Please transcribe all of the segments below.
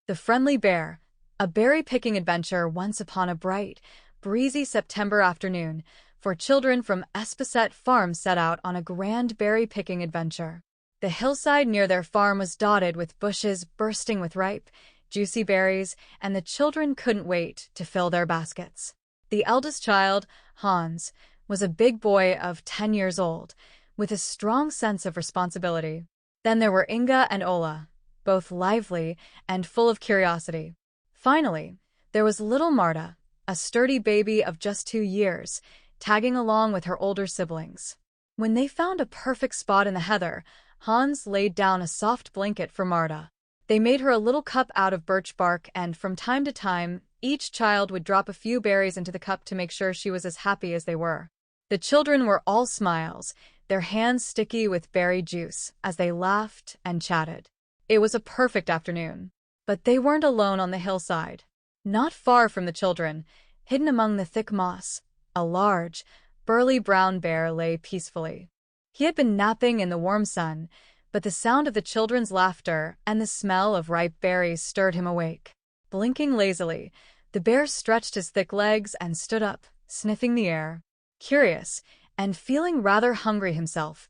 The Friendly Bear, a berry-picking adventure once upon a bright, breezy September afternoon, for children from Espesett Farm set out on a grand berry-picking adventure. The hillside near their farm was dotted with bushes bursting with ripe, juicy berries, and the children couldn't wait to fill their baskets. The eldest child, Hans, was a big boy of 10 years old, with a strong sense of responsibility. Then there were Inga and Ola, both lively and full of curiosity. Finally, there was little Marta, a sturdy baby of just 2 years, tagging along with her older siblings. When they found a perfect spot in the heather, Hans laid down a soft blanket for Marta. They made her a little cup out of birch bark, and from time to time, each child would drop a few berries into the cup to make sure she was as happy as they were. The children were all smiles, their hands sticky with berry juice, as they laughed and chatted. It was a perfect afternoon. But they weren't alone on the hillside. Not far from the children, hidden among the thick moss, a large, burly brown bear lay peacefully. He had been napping in the warm sun, but the sound of the children's laughter and the smell of ripe berries stirred him awake. Blinking lazily, the bear stretched his thick legs and stood up, sniffing the air. Curious, and feeling rather hungry himself,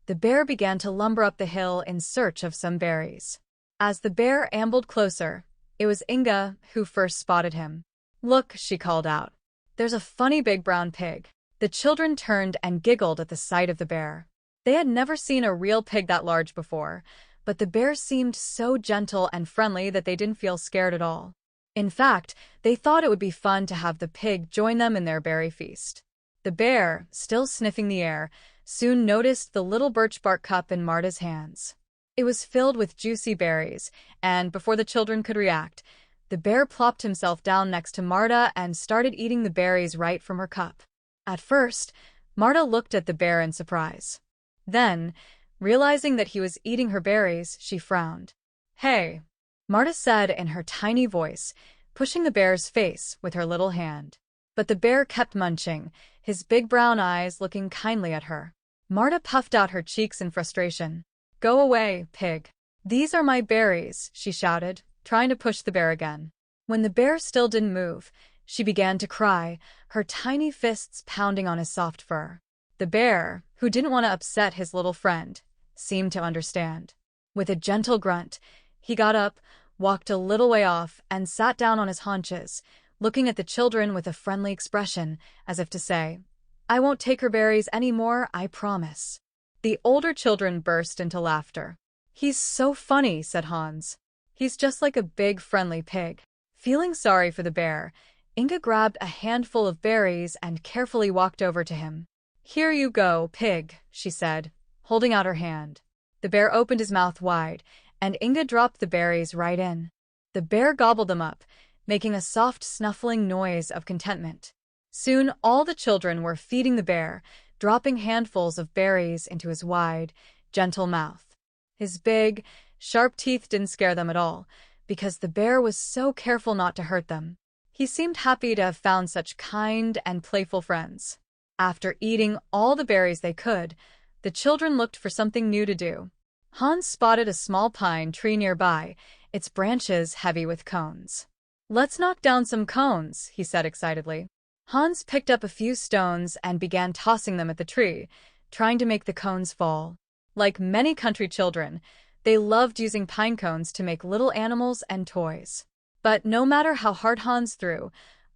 the bear began to lumber up the hill in search of some berries. As the bear ambled closer, it was Inga who first spotted him. "Look," she called out. "There's a funny big brown pig." The children turned and giggled at the sight of the bear. They had never seen a real pig that large before, but the bear seemed so gentle and friendly that they didn't feel scared at all. In fact, they thought it would be fun to have the pig join them in their berry feast. The bear, still sniffing the air, soon noticed the little birch bark cup in Marta's hands. It was filled with juicy berries, and before the children could react, the bear plopped himself down next to Marta and started eating the berries right from her cup. At first, Marta looked at the bear in surprise. Then, realizing that he was eating her berries, she frowned. "Hey," Marta said in her tiny voice, pushing the bear's face with her little hand. But the bear kept munching, his big brown eyes looking kindly at her. Marta puffed out her cheeks in frustration. "Go away, pig. These are my berries," she shouted, trying to push the bear again. When the bear still didn't move, she began to cry, her tiny fists pounding on his soft fur. The bear, who didn't want to upset his little friend, seemed to understand. With a gentle grunt, he got up, walked a little way off, and sat down on his haunches, looking at the children with a friendly expression, as if to say, "I won't take her berries any more, I promise." The older children burst into laughter. "He's so funny," said Hans. "He's just like a big, friendly pig." Feeling sorry for the bear, Inga grabbed a handful of berries and carefully walked over to him. "Here you go, pig," she said, holding out her hand. The bear opened his mouth wide, and Inga dropped the berries right in. The bear gobbled them up, making a soft snuffling noise of contentment. Soon all the children were feeding the bear, dropping handfuls of berries into his wide, gentle mouth. His big, sharp teeth didn't scare them at all, because the bear was so careful not to hurt them. He seemed happy to have found such kind and playful friends. After eating all the berries they could, the children looked for something new to do. Hans spotted a small pine tree nearby, its branches heavy with cones. "Let's knock down some cones," he said excitedly. Hans picked up a few stones and began tossing them at the tree, trying to make the cones fall. Like many country children, they loved using pine cones to make little animals and toys. But no matter how hard Hans threw,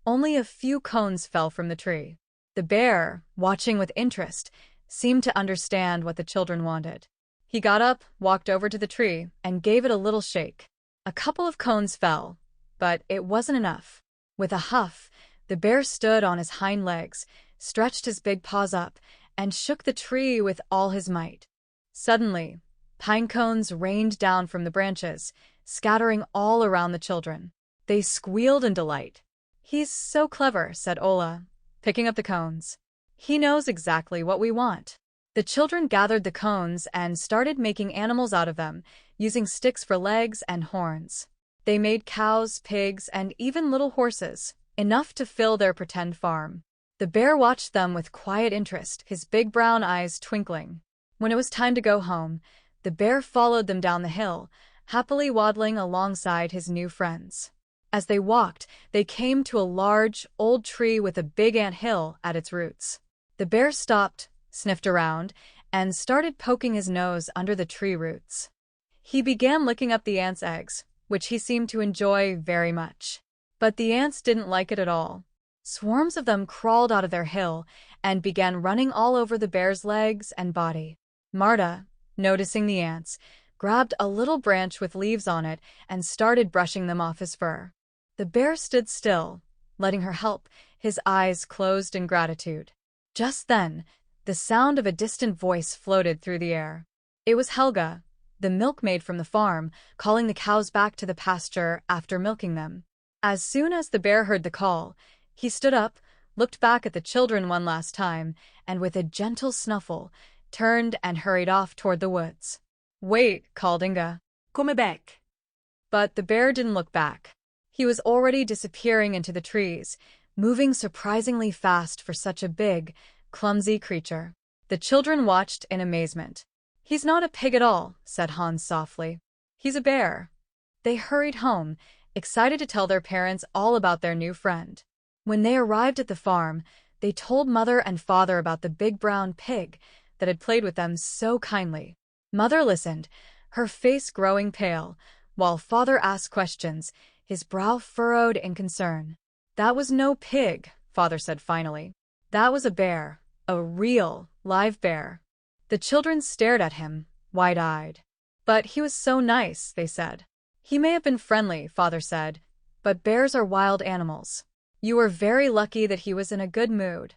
only a few cones fell from the tree. The bear, watching with interest, seemed to understand what the children wanted. He got up, walked over to the tree, and gave it a little shake. A couple of cones fell, but it wasn't enough. With a huff, the bear stood on his hind legs, stretched his big paws up, and shook the tree with all his might. Suddenly, pine cones rained down from the branches, scattering all around the children. They squealed in delight. "He's so clever," said Ola, picking up the cones. "He knows exactly what we want." The children gathered the cones and started making animals out of them, using sticks for legs and horns. They made cows, pigs, and even little horses, enough to fill their pretend farm. The bear watched them with quiet interest, his big brown eyes twinkling. When it was time to go home, the bear followed them down the hill, happily waddling alongside his new friends. As they walked, they came to a large, old tree with a big anthill at its roots. The bear stopped, sniffed around, and started poking his nose under the tree roots. He began licking up the ants' eggs, which he seemed to enjoy very much. But the ants didn't like it at all. Swarms of them crawled out of their hill and began running all over the bear's legs and body. Marta, noticing the ants, grabbed a little branch with leaves on it and started brushing them off his fur. The bear stood still, letting her help, his eyes closed in gratitude. Just then, the sound of a distant voice floated through the air. It was Helga, the milkmaid from the farm, calling the cows back to the pasture after milking them. As soon as the bear heard the call, he stood up, looked back at the children one last time, and with a gentle snuffle, turned and hurried off toward the woods. "Wait," called Inga. "Come back." But the bear didn't look back. He was already disappearing into the trees, moving surprisingly fast for such a big, clumsy creature. The children watched in amazement. "He's not a pig at all," said Hans softly. "He's a bear." They hurried home, excited to tell their parents all about their new friend. When they arrived at the farm, they told Mother and Father about the big brown pig that had played with them so kindly. Mother listened, her face growing pale, while Father asked questions, his brow furrowed in concern. "That was no pig," Father said finally. "That was a bear, a real, live bear." The children stared at him, wide-eyed. "But he was so nice," they said. "He may have been friendly," Father said, "but bears are wild animals. You were very lucky that he was in a good mood."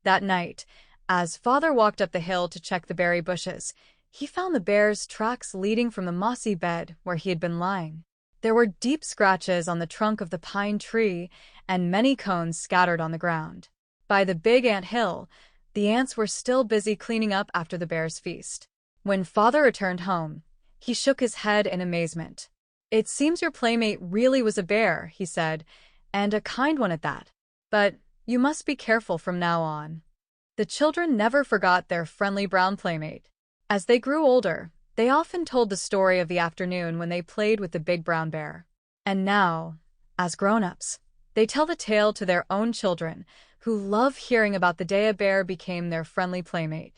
That night, as Father walked up the hill to check the berry bushes, he found the bear's tracks leading from the mossy bed where he had been lying. There were deep scratches on the trunk of the pine tree and many cones scattered on the ground. By the big ant hill, the ants were still busy cleaning up after the bear's feast. When Father returned home, he shook his head in amazement. "It seems your playmate really was a bear," he said, "and a kind one at that. But you must be careful from now on." The children never forgot their friendly brown playmate. As they grew older, they often told the story of the afternoon when they played with the big brown bear. And now, as grown-ups, they tell the tale to their own children, who love hearing about the day a bear became their friendly playmate.